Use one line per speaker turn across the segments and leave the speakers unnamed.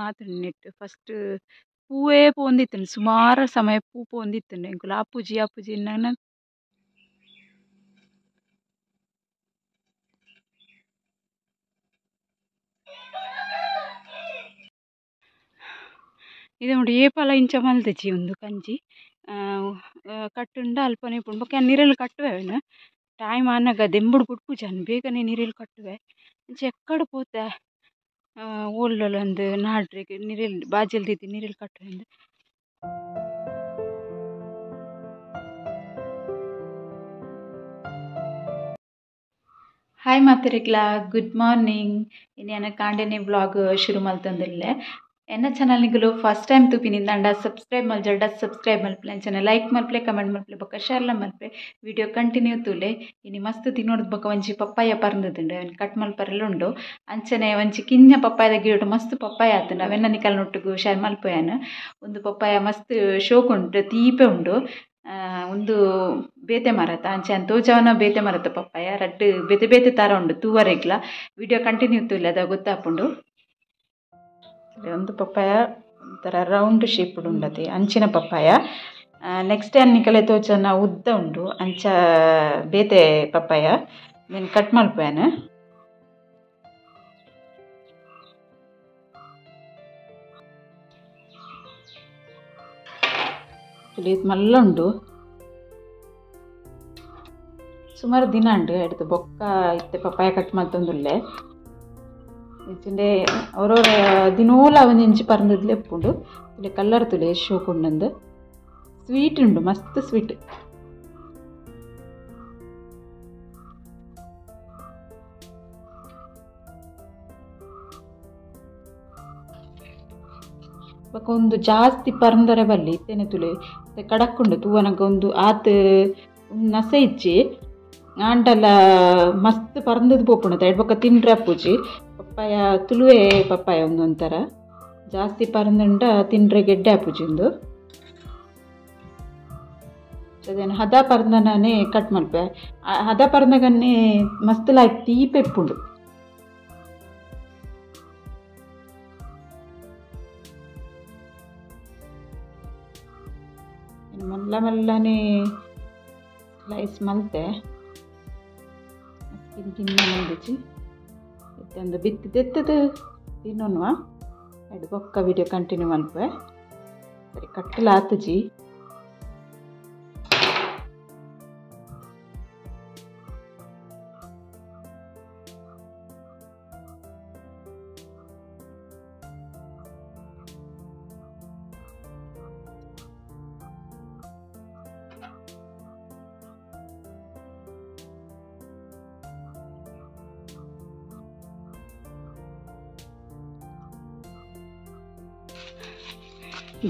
ಮಾತ್ರ net first ಪೂವೇ ಪೋಂದಿತ್ತನು ಸುಮಾರು ಸಮಯ ಪೂ ಪೋಂದಿತ್ತನು ಎಂಕುಲು ಆಪುಜಿ ನನ್ನ ಇದು ನೋಡಿ ಏಪಲ ಇಂಚ ಮಲ್ದೆಜಿ ಒಂದು ಕಂಜಿ ಕಟ್ಟುಂಡ ಅಲ್ಪನೆ ಪುಂಡು ಬೊಕ್ಕ ನೀರಲ್ಲಿ ಕಟ್ಟುವೆನು ಟೈಮ್ ಆನಾಗ ದೆಂಬುಡು ಪುಡ್ಪುಜಾನು ಬೇಗನೆ ನೀರಲ್ಲಿ ಕಟ್ಟುವೆ ಇಂಚ ಎಕ್ಕಡು ಪೋತೆ ಓಲ್ಡೊಲು ಒಂದು ನಾಡ್ರೆಗ್ ನೀರಲ್ಲಿ ಬಾಜಿಲ್ ದೀತಿ ನೀರಲ್ಲಿ ಕಟ್ಟುವೆ ಅಂದು ಹಾಯ್ ಮಾತೆರೆಗ್ಲ ಗುಡ್ ಮಾರ್ನಿಂಗ್ ಇನ್ನು ಕಾಂಡೆನೆ ವ್ಲಾಗ್ ಶುರು ಮಲ್ತಂದಿರಲೆ ಎನ್ನ ಚಾನಲ್ ನಿಗಲು ಫಸ್ಟ್ ಟೈಮ್ ತೂಪಿನಿಂದ ಸಬ್ಸ್ಕ್ರೈಬ್ ಮಲ್ಜಡ ಸಬ್ಸ್ಕ್ರೈಬ್ ಮಲ್ಪಲೆ ಅಂಚನೆ ಲೈಕ್ ಮಲ್ಪಲೆ ಕಮೆಂಟ್ ಮಲ್ಪಲೆ ಬೊಕ್ಕ ಶೇರ್ಲ ಮಲ್ಪಲೆ ವಿಡಿಯೋ ಕಂಟಿನ್ಯೂ ತೂಲೆ ಇನ್ನು ಮಸ್ತ್ ತಿನ್ನೋದು ಬೊಕ್ಕ ಒಂಜಿ ಪಪ್ಪಾಯ ಪರ್ಂದದುಂಡು ಕಟ್ ಮಲ್ಪರೆಲ್ಲ ಉಂಡು ಅಂಚನೆ ಒಂಜಿ ಕಿಂಜ ಪಪ್ಪಾಯದ ಗಿಡ ಮಸ್ತ್ ಪಪ್ಪಾಯ ಆತುಂಡು ಅವೆನ್ನ ನಿಕಲ್ ನೊಟ್ಟುಗು ಶೇರ್ ಮಲ್ಪೋಯಾನು ಒಂದು ಪಪ್ಪಾಯ ಮಸ್ತ್ ಶೋಕ್ ಉಂಟು ತೀಪೆ ಉಂಡು ಒಂದು ಬೇತೆ ಮರತ ಅಂಚೆ ತೋಜವನ ಬೇತೆ ಮರತ ಪಪ್ಪಾಯ ರಡ್ಡು ಬೇತೆ ಬೇತೆ ತರ ಉಂಡು ತೂವರೆಗ್ಲ ವಿಡಿಯೋ ಕಂಟಿನ್ಯೂ ತೂಲೆ ಅದ ಗೊತ್ತಾಪುಂಡು ಒಂದು ಪಪ್ಪಾಯ ಒಂಥರ ರೌಂಡ್ ಶೇಪ್ಡ್ ಉಂಡತೆ ಅಂಚಿನ ಪಪ್ಪಾಯ ನೆಕ್ಸ್ಟ್ ಅನ್ನಿಕಲೆ ತೋಜನ ಉದ್ದ ಉಂಡು ಅಂಚ ಬೇತೆ ಪಪ್ಪಾಯ నేను ಕಟ್ ಮಲ್ಪೋಯಾನು ಮಲ್ಲ ಉಂಡು ಸುಮಾರು ದಿನ ಉಂಡು ಎಡ್ದು ಬೊಕ್ಕ ಇತ್ತೆ ಪಪ್ಪಾಯ ಕಟ್ ಮಲ್ತೊಂದುಲ್ಲೆ ಇಚ್ಚಿಂಡೆ ಅವರವರ ದಿನೋಲ ಒಂಜಿ ಪರ್ಂದದ್ಲೆ ಉಪ್ಪುಂಡು ಇಲ್ಲಿ ಕಲ್ಲರ್ ತುಲೆ ಶೋಕುಂಡು ಸ್ವೀಟ್ ಉಂಡು ಮಸ್ತ್ ಸ್ವೀಟ್ ಬೊಕ ಒಂದು ಜಾಸ್ತಿ ಪರ್ಂದರೆ ಬಲ್ಲಿ ಇತ್ತೇನೆ ತುಲೆ ಕಡಕ್ ಉಂಡು ತೂವನಗ ಒಂದು ಆತ್ ನಸೆ ಇಜ್ಜಿ ಆಂಡಲ ಮಸ್ತ್ ಪರ್ಂದದ್ದು ಪೋಪುಂಡು ಎಡ್ ಬೊಕ್ಕ ತಿಂಡ್ರೆ ಅಪ್ಪುಜಿ ಪಪ್ಪಾಯ ತುಳುವೆ ಪಪ್ಪಾಯ ಒಂದೊಂಥರ ಜಾಸ್ತಿ ಪರ್ಂದುಂಡ ತಿಂಡ್ರೆ ಗೆಡ್ಡೆ ಆಪುಜಿ ಒಂದು ಅದೇನು ಹದ ಪರ್ಂದನೇ ಕಟ್ ಮಲ್ಪೆ ಹದ ಪರ್ಂದಗನ್ನೇ ಮಸ್ತ್ ಲಾಯ್ಕ್ ತೀಪೆ ಇಪ್ಪುಂಡು ಮಲ್ಲ ಮಲ್ಲನೆ ಸ್ಲೈಸ್ ಮಲ್ತೆ ಕಿನ್ನ ಮಲ್ದಿಜಿ ಒಂದು ಬಿತ್ತು ತೆತ್ತದು ತಿನ್ನೋನ್ವಾ ಎಡ್ ಬೊಕ್ಕ ವಿಡಿಯೋ ಕಂಟಿನ್ಯೂ ಮಲ್ಪೆ ಸರಿ ಕಟ್ಟಲ ಆತುಜಿ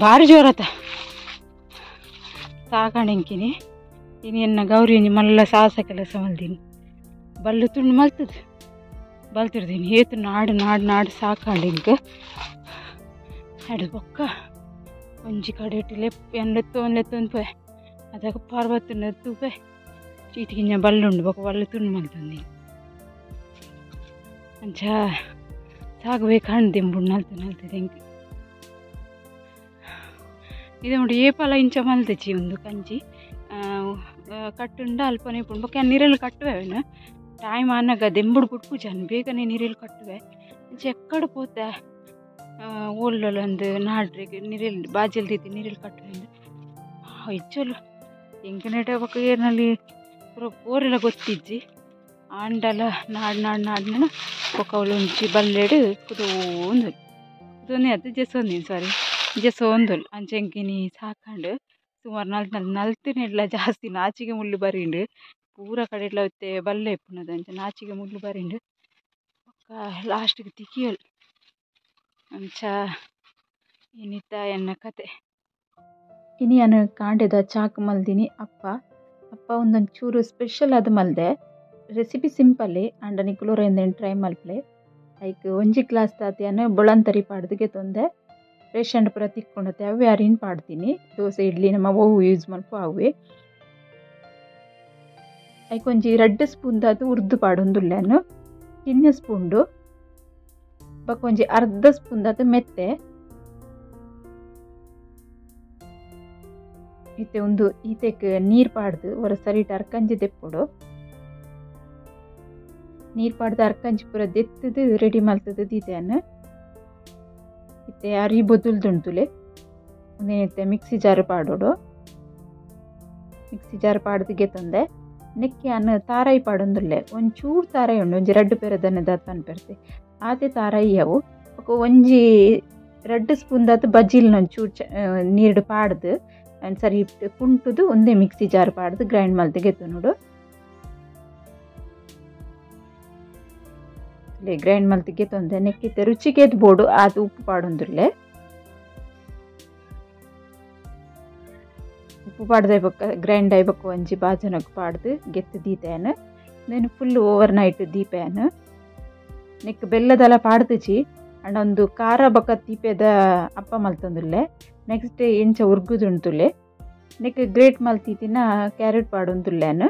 ಭಾರಿ ಜೋರತ ಸಾಕಾಣೆಂಕಿನಿ ಇನ್ನು ಎನ್ನ ಗೌರಿ ಮಲ್ಲ ಸಾಹಸ ಕೆಲಸ ಮಲ್ದೀನಿ ಬಲ್ಲು ತುಂಡು ಮಲ್ತದ ಬಲ್ತಿರ್ದೀನಿ ಏತು ನಾಡು ಸಾಕಾಂಡೆಂಕ ಅಡು ಬೊಕ್ಕ ಒಂಜಿ ಕಡೆ ಇಟ್ಟು ಲೆತ್ತೊಂದು ಪೋಯ್ ಅದಕ್ಕೆ ಪಾರ್ವತನ ತೂಪೆ ಚೀಟಿಗಿಂಜ ಬಲ್ಲುಂಡು ಬೊಕ್ಕ ಬಲ್ಲು ತುಂಡು ಮಲ್ತಂದೀನಿ ಅಂಚ ಸಾಗಬೇಕು ಹಣ್ದಿಂಬುಡು ನಲ್ತದೆ ಎಂಕ ಇದು ನೋಡಿ ಏಪಲ ಇಂಚ ಮಲ್ದೆಜಿ ಒಂದು ಕಂಜಿ ಕಟ್ಟುಂಡ ಅಲ್ಪನೆ ಪುಂಡು ಬೊಕ್ಕ ನೀರಲ್ಲಿ ಕಟ್ಟುವೆನು ಟೈಮ್ ಆನಾಗ ದೆಂಬುಡು ಪುಡ್ಪುಜಾನು ಬೇಗನೆ ನೀರಲ್ಲಿ ಕಟ್ಟುವೆ ಇಂಚ ಎಕ್ಕಡು ಪೋತೆ ಓಲ್ಡೊಲು ಒಂದು ನಾಡ್ರೆಗ್ ನೀರಲ್ಲಿ ಬಾಜಿಲ್ ದೀತಿ ನೀರಲ್ಲಿ ಕಟ್ಟುವೆ ಅಂದು ಇಚ್ಚಲು ಎಂಕನೆಟ ಬೊಕ್ಕ ಏರ್ನಲ್ಲಿ ಪೋರೆಲ್ಲ ಗೊತ್ತಿಜ್ಜಿ ಆಂಡಲ ನಾಡ್ನ ಬೊಕ್ಕ ಅವಳು ಒಂಚಿ ಬಲ್ಲೆಡು ಕುದೋಂದು ಅದು ಜೆಸೊಂದಿನಿ ಸಾರಿ ಜೆಸೊಂದುಲ್ಲು ಅಂಚೆಂಕಿನಿ ಸಾಕಂಡು ಸುಮಾರು ನಲ್ತಿನೆಡ್ಲ ಜಾಸ್ತಿ ನಾಚಿಗೆ ಮುಳ್ಳು ಬರಿಂಡು ಪೂರ ಕಡೆಡ್ಲ ಹೊತ್ತೆ ಬಲ್ಲೆ ಇಪ್ಪುನದು ಅಂಚ ನಾಚಿಗೆ ಮುಳ್ಳು ಬರಿಂಡು ಲಾಸ್ಟ್ಗೆ ತಿಕ್ಕಿಯಲ್ ಅಂಚ ಏನಿತ್ತ ಎನ್ನ ಕತೆ ಇನಿ ನಾನು ಕಾಂಡೆದ ಚಾಕ್ ಮಲ್ದಿನಿ ಅಪ್ಪ ಒಂದೊಂದು ಚೂರು ಸ್ಪೆಷಲ್ ಅದು ಮಲ್ದೆ ರೆಸಿಪಿ ಸಿಂಪಲ್ಲೇ ಅಂಡ ನಿಕ್ಲೋರ ಎಂದೇನು ಟ್ರೈ ಮಲ್ಪಲೆ ಲೈಕ್ ಒಂಜಿ ಗ್ಲಾಸ್ ತಾತಿಯನ್ನು ಬೊಳಂತರಿ ಪಾಡ್ದಿಗೆ ತೊಂದೆ ರೇಷನ್ ಪೂರ ತಿಕ್ಕೊಂಡತೆ ಅವೇ ಅರಿನ್ ಪಾಡ್ತೀನಿ ದೋಸೆ ಇಡ್ಲಿ ನಮ್ಮ ಓವು ಯೂಸ್ ಮಲ್ಪ ಅವೇ ಐಕೊಂಜಿ 2 ಸ್ಪೂನ್ ದಾತು ಉರ್ದು ಪಾಡೊಂದುಲ್ಲೆನು 2 ಸ್ಪೂನ್ಡು ಬೊಕ್ಕ ಒಂಜಿ ಅರ್ಧ ಸ್ಪೂನ್ ದಾತ ಮೆತ್ತೆ ಇತ್ತೆ ಒಂದು ಈತೆಕ್ ನೀರು ಪಾಡ್ದು ಒರ ಸರಿಟ್ ಅರ್ಕಂಜಿ ದೆಪ್ಪುಡು ನೀರು ಪಾಡ್ದು ಅರ್ಕಂಜಿ ಪೂರ ದೆತ್ತದು ರೆಡಿ ಮಲ್ತದು ದೀತೆಯನ್ನು ಇತ್ತೆ ಅರಿ ಬೊದ್ದುಲ್ದುಂಟುಲೆ ಒಂದೇನೈತೆ ಮಿಕ್ಸಿ ಜಾರ್ ಪಾಡೋಡು ಮಿಕ್ಸಿ ಜಾರ್ ಪಾಡ್ದು ಗೆತ್ತೊಂದೆ ನೆಕ್ಕಿ ಅನ್ನ ತಾರಾಯಿ ಪಾಡೊಂದುಲ್ಲೆ ಒಂಚೂರು ತಾರಾಯಿ ಉಂಡು ಒಂಜಿ ರಡ್ಡು ಪೆರದನ್ನ ದಾತ್ ಪನ್ಪೆರ್ತೆ ಆತೆ ತಾರಾಯಿ ಅವು ಒಂಜಿ 2 ಸ್ಪೂನ್ ದಾತ್ ಬಜ್ಜಿಲ್ನ ಒಂಚೂರು ನೀರು ಪಾಡ್ದು ಒಂದು ಸರಿ ಕುಂಟುದು ಒಂದೇ ಮಿಕ್ಸಿ ಜಾರ್ ಪಾಡ್ದು ಗ್ರೈಂಡ್ ಮಲ್ತು ಗೆತ್ತು ನೋಡು ಗ್ರೈಂಡ್ ಮಲ್ತು ಗೆತ್ತೊಂದೆ ನೆಕ್ಕಿತ್ತೆ ರುಚಿಗೆ ಬೋಡು ಅದು ಉಪ್ಪು ಪಾಡೊಂದುಲ್ಲೆ ಉಪ್ಪು ಪಾಡ್ದೆ ಬೊಕ್ಕ ಗ್ರೈಂಡ್ ಆಯ್ಬೊಕ್ಕ ಒಂಜಿ ಬಾಜನಕ್ಕೆ ಪಾಡ್ದು ಗೆತ್ತು ದೀತೆಯನ್ನು ನೆನ್ ಫುಲ್ ಓವರ್ ನೈಟ್ ದೀಪೆಯನ್ನು ನೆಕ್ ಬೆಲ್ಲದೆಲ್ಲ ಪಾಡ್ದುಚಿ ಅಂಡ್ ಒಂದು ಖಾರ ಬೊಕ್ಕ ದೀಪೆದ ಅಪ್ಪ ಮಲ್ತೊಂದುಲ್ಲೆ ನೆಕ್ಸ್ಟ್ ಎಂಚ ಉರ್ಗುದುಂಟುಲ್ಲೆ ನೆಕ್ ಗ್ರೇಟ್ ಮಲ್ತಿತ್ತಿನ ಕ್ಯಾರೆಟ್ ಪಾಡೊಂದುಲ್ಲೆನು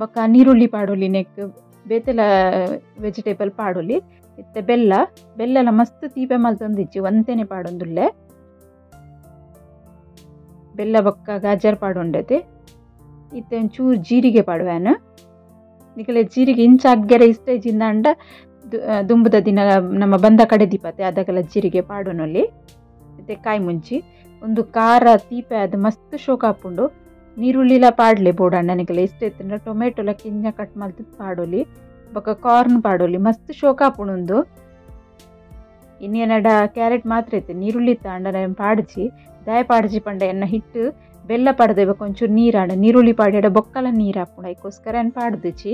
ಬೊಕ್ಕ ನೀರುಳ್ಳಿ ಪಾಡೊಲಿ ನೆಕ್ ಬೇತೆಲ ವೆಜಿಟೇಬಲ್ ಪಾಡೊಲಿ ಇತ್ತೆ ಬೆಲ್ಲ ಮಸ್ತ್ ತೀಪೆ ಮಲ್ತೊಂದಿಚ್ಚಿ ಒಂತೆನೆ ಪಾಡೊಂದುಲ್ಲೆ ಬೆಲ್ಲ ಬೊಕ್ಕ ಗಾಜರ್ ಪಾಡೊಂಡತೆ ಇತ್ತೆ ಒಂಚೂರು ಜೀರಿಗೆ ಪಾಡುವೆನು ನಿಕಲೆ ಜೀರಿಗೆ ಇಂಚ ಅಗ್ಗೆರೆ ಇಷ್ಟೇಜಿಂದ ಅಂಡ ದುಂಬುದ ದಿನ ನಮ್ಮ ಬಂದ ಕಡೆ ದೀಪತೆ ಅದಕ್ಕೆಲ್ಲ ಜೀರಿಗೆ ಪಾಡೋನಲ್ಲಿ ಮತ್ತೆ ಕಾಯಿ ಮುಂಚಿ ಒಂದು ಖಾರ ತೀಪೆ ಅದು ಮಸ್ತ್ ಶೋಕ ಹಾಪುಂಡು ನೀರುಳ್ಳಿಲ ಪಾಡ್ಲೆ ಬೋಡಣ್ಣ ನಿಕಲೆ ಇಷ್ಟ ಇತ್ತಂದ್ರೆ ಟೊಮೆಟೊಲ ಕಿಂಜ ಕಟ್ ಮಲ್ತು ಪಾಡೋಲಿ ಬೊಕ್ಕ ಕಾರ್ನ್ ಪಾಡೋಲಿ ಮಸ್ತ್ ಶೋಕ ಹಾಪುಂಡು ಇನ್ನೇನಡ ಕ್ಯಾರೆಟ್ ಮಾತ್ರ ಇತ್ತು ನೀರುಳ್ಳಿ ತಾಂಡ ಪಾಡ್ಚಿ ದಾಯ ಪಾಡ್ಚಿ ಪಂಡ ಎನ್ನ ಹಿಟ್ಟು ಬೆಲ್ಲ ಪಾಡ್ದೆ ಒಂಚೂರು ನೀರಾಂಡ ನೀರುಳ್ಳಿ ಪಾಡ್ಯಾಡ ಬೊಕ್ಕಲ ನೀರು ಹಾಪುಂಡು ಅದಕ್ಕೋಸ್ಕರ ಏನು ಪಾಡ್ದಿಚ್ಚಿ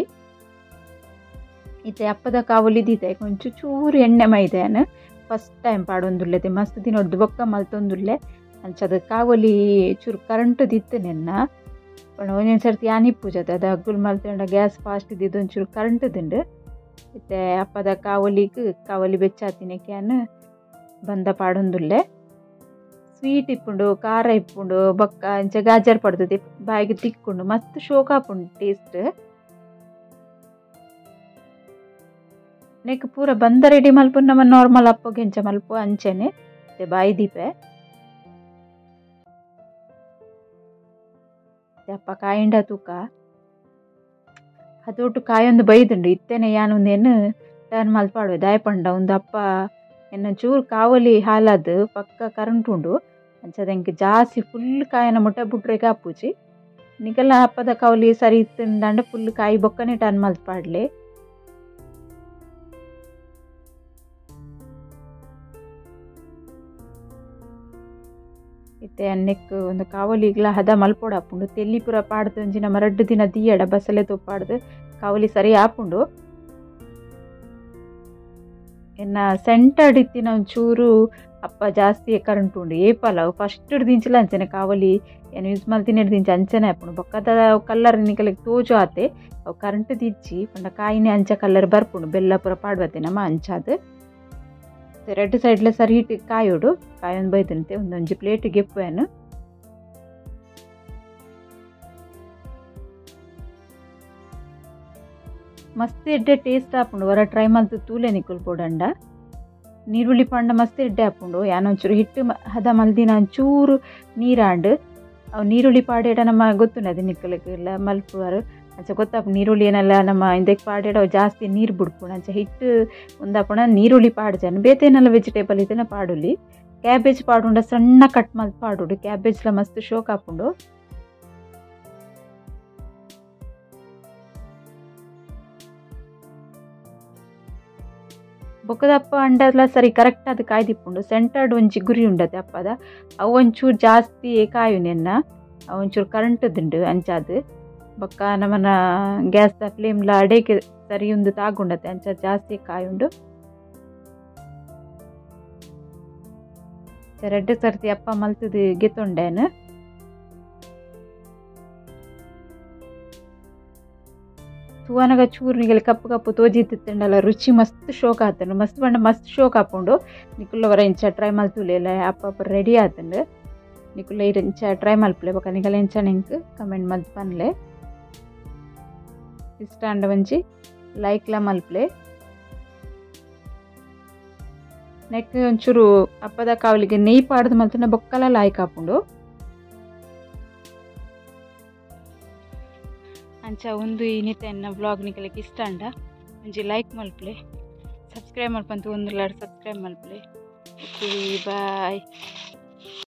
ಇತ್ತೆ ಅಪ್ಪದ ಕಾವಲಿ ದೀತೆ ಕೊಂಚ ಚೂರು ಎಣ್ಣೆ ಮೈದೆಯನ್ನು ಫಸ್ಟ್ ಟೈಮ್ ಪಾಡೊಂದುಲ್ಲೆದೆ ಮಸ್ತ್ ದಿನೊಡ್ದು ಬೊಕ್ಕ ಮಲ್ತೊಂದುಲ್ಲೆ ಅಂಚದ ಕಾವಲಿ ಚೂರು ಕರೆಂಟ್ ದಿತ್ತು ನೆನ್ನ ಒಂದೊಂದು ಸರ್ತಿ ಆನಿಪ್ಪುಜದ ಅದು ಅಗ್ಗುಲ್ ಮಲ್ತೊಂಡ ಗ್ಯಾಸ್ ಫಾಸ್ಟ್ ಇದ್ದಿದ್ದು ಒಂಚೂರು ಕರೆಂಟ್ ದಿಂಡು ಇತ್ತೆ ಅಪ್ಪದ ಕಾವಲಿ ಬೆಚ್ಚಾತಿನಕ್ಕೆಯನ್ನು ಬಂದ ಪಾಡೊಂದುಲ್ಲೆ ಸ್ವೀಟ್ ಇಪ್ಪುಂಡು ಖಾರ ಇಪ್ಪುಂಡು ಬೊಕ್ಕ ಅಂಚ ಗಾಜರ್ ಪಡ್ದದೆ ಬಾಯಿಗೆ ತಿಕ್ಕೊಂಡು ಮಸ್ತ್ ಶೋಕ ಹಾಪುಂಡು ಟೇಸ್ಟ್ ನೆಕ್ ಪೂರ ಬಂದ ರೆಡಿ ಮಲ್ಪು ನಮ್ಮ ನಾರ್ಮಲ್ ಅಪ್ಪ ಗೆಂಚ ಮಲ್ಪು ಅಂಚೆನೆ ಬಾಯಿ ದೀಪೆ ಅಪ್ಪ ಕಾಯಿಂಡ ತೂಕ ಅದೊಟ್ಟು ಕಾಯೊಂದು ಬೈದುಂಡು ಇತ್ತೇನೆ ಯಾನೊಂದೇನು ಟರ್ನ್ ಮಲ್ಪಾಡುವೆ ದಾಯ ಪಂಡ ಒಂದು ಅಪ್ಪ ಎನ್ನ ಚೂರು ಕಾವಲಿ ಹಾಲಾದ ಪಕ್ಕ ಕರೆಂಟ್ ಉಂಡು ಅಂಚದಂಗೆ ಜಾಸ್ತಿ ಫುಲ್ ಕಾಯನ ಮುಟ್ಟ ಬುಟ್ರೆಗೆ ಹಾಪುಜಿ ನಿಗೆಲ್ಲ ಅಪ್ಪದ ಕಾವಲಿ ಸರಿ ಇತ್ತಂಡ ಫುಲ್ ಕಾಯಿ ಬೊಕ್ಕನೆ ಟರ್ನ್ ಮಲ್ಪಾಡ್ಲೆ ಇತ್ತೆ ಅನ್ನೆಕ್ ಒಂದು ಕಾವಲಿಗ್ಲ ಹದ ಮಲ್ಪೋಡು ಹಾಪುಂಡು ತೆಲ್ಲಿ ಪೂರ ಪಾಡ್ದು ಒಂಜಿ ನಮ್ಮ 2 ದಿನ ದೀಯಡ ಬಸಲೆ ತೊಪ್ಪಾಡ್ದು ಕಾವಲಿ ಸರಿ ಹಾಪುಂಡು ಎನ್ನ ಸೆಂಟರ್ಡ್ ಇತ್ತಿನ ಒಂಚೂರು ಅಪ್ಪ ಜಾಸ್ತಿ ಕರೆಂಟ್ ಉಂಡು ಏಪಲ ಫಸ್ಟ್ ದಿಂಚಿಲ ಅಂಚನೆ ಕಾವಲಿ ಏನು ಯೂಸ್ ಮಲ್ತಿನ ದಿಂಚಿ ಅಂಚನೆ ಹಾಪುಂಡು ಬೊಕ್ಕದ ಕಲ್ಲರ್ ನಿಕಲಿಗೆ ತೋಜು ಆತೆ ಅವು ಕರೆಂಟ್ ದಿಚ್ಚಿ ಪಂಡ ಕಾಯಿನೇ ಅಂಚ ಕಲ್ಲರ್ ಬರ್ಪುಂಡು ಬೆಲ್ಲ ಪೂರ ಪಾಡ್ಬತ್ತೆ ನಮ್ಮ ಅಂಚಾದ 2 ಸೈಡ್ಲ ಸರಿ ಇಟ್ಟು ಕಾಯೋಡು ಕಾಯೊಂದು ಬೈದಂತೆ ಒಂದೊಂಜಿ ಪ್ಲೇಟ್ ಗೆಪ್ಪುವೇನು ಮಸ್ತ್ ಎಡ್ಡೆ ಟೇಸ್ಟ್ ಹಾಪುಂಡು ಹೊರ ಟ್ರೈ ಮಲ್ತು ತೂಲೆ ನಿಕ್ಕುಲ್ಪೋಡಂಡ ನೀರುಳ್ಳಿ ಪಂಡ ಮಸ್ತ್ ಎಡ್ಡೆ ಹಾಪುಂಡು ಯಾನೊಂಚೂರು ಹಿಟ್ಟು ಹದ ಮಲ್ದಿನ ಒಂಚೂರು ನೀರಾಂಡು ಅವು ನೀರುಳ್ಳಿ ಪಾಡೇಡ ನಮ್ಮ ಗೊತ್ತುಂಡು ನಿಕ್ಕಲಿಕ್ಕೆಲ್ಲ ಮಲ್ಪುವರು ಅಂಚ ಗೊತ್ತಾಪು ನೀರುಳ್ಳಿ ಏನೆಲ್ಲ ನಮ್ಮ ಇಂದಕ್ಕೆ ಪಾಡೇಡ ಜಾಸ್ತಿ ನೀರು ಬಿಡ್ಪುಂಡು ಅಂಚ ಹಿಟ್ಟು ಒಂದಾಪುಣ ನೀರುಳ್ಳಿ ಪಾಡ್ಜಾನು ಬೇತೇನೆಲ್ಲ ವೆಜಿಟೇಬಲ್ ಇದನ್ನ ಪಾಡುಲಿ ಕ್ಯಾಬೇಜ್ ಪಾಡುಂಡ ಸಣ್ಣ ಕಟ್ ಮಲ್ತು ಪಾಡುಡು ಕ್ಯಾಬೇಜ್ಲ ಮಸ್ತ್ ಶೋಕ್ ಹಾಪುಂಡು ಬೊಕ್ಕದಪ್ಪ ಅಂಡಲ್ಲ ಸರಿ ಕರೆಕ್ಟ್ ಅದು ಕಾಯ್ದಿಪ್ಪುಂಡು ಸೆಂಟರ್ಡ್ ಒಂಜಿ ಗುರಿ ಉಂಡತೆ ಅಪ್ಪದ ಅವು ಒಂಚೂರು ಜಾಸ್ತಿ ಕಾಯು ನೆನ್ನ ಅವು ಒಂಚೂರು ಕರೆಂಟ್ದುಂಡು ಅಂಚಾದು ಬೊಕ್ಕ ನಮ್ಮನ ಗ್ಯಾಸ್ದ ಫ್ಲೇಮ್ಲ ಅಡೇಕೆ ಸರಿ ಒಂದು ತಾಗುಂಡತೆ ಅಂಚ ಜಾಸ್ತಿ ಕಾಯುಂಡು 2 ಸರ್ತಿ ಅಪ್ಪ ಮಲ್ತದು ಗೆತ್ತೊಂಡೇನು ತೂವನಗ ಚೂರ್ನಿಗೆಲ್ಲ ಕಪ್ಪು ಕಪ್ಪು ತೋಜಿತ್ತಿತ್ತಂಡಲ್ಲ ರುಚಿ ಮಸ್ತ್ ಶೋಕ ಆತಂಡು ಮಸ್ತ್ ಪಂಡ ಮಸ್ತ್ ಶೋಕ ಹಾಪುಂಡು ನಿಕುಲ್ಲವರ ಇಂಚ ಟ್ರೈ ಮಲ್ತುಲೆಲ್ಲ ಅಪ್ಪ ರೆಡಿ ಆತಂಡು ನಿಕುಲ್ಲ ಇಂಚ ಟ್ರೈ ಮಲ್ಪಲೆ ಬೊಕ ನಿಕಲ ಇಂಚ ನಿಂಕ್ ಕಮೆಂಟ್ ಮಲ್ತ್ ಪನ್ಲೆ ಇಷ್ಟ ಅಂಡ ಒಂಜಿ ಲೈಕ್ಲ ಮಲ್ಪಲೆ ನೆಕ್ ಒಂಚೂರು ಅಪ್ಪದ ಕಾವಲಿಗೆ ನೆಯ್ ಪಾಡ್ದು ಮಲ್ತನ ಬೊಕ್ಕಲ ಲಾಯ್ಕ್ ಹಾಪುಂಡು ಅಂಚ ಒಂದು ಇನ್ನಿತ ಎನ್ನ ಬ್ಲಾಗ್ ನಿಕಲಿಕ್ಕೆ ಇಷ್ಟ ಅಂಡ ಒಂಜಿ ಲೈಕ್ ಮಲ್ಪಲೆ ಸಬ್ಸ್ಕ್ರೈಬ್ ಮಲ್ಪಂತ ಒಂದು ಸಬ್ಸ್ಕ್ರೈಬ್ ಮಲ್ಪಲೆ ಓಕೆ ಬಾಯ್.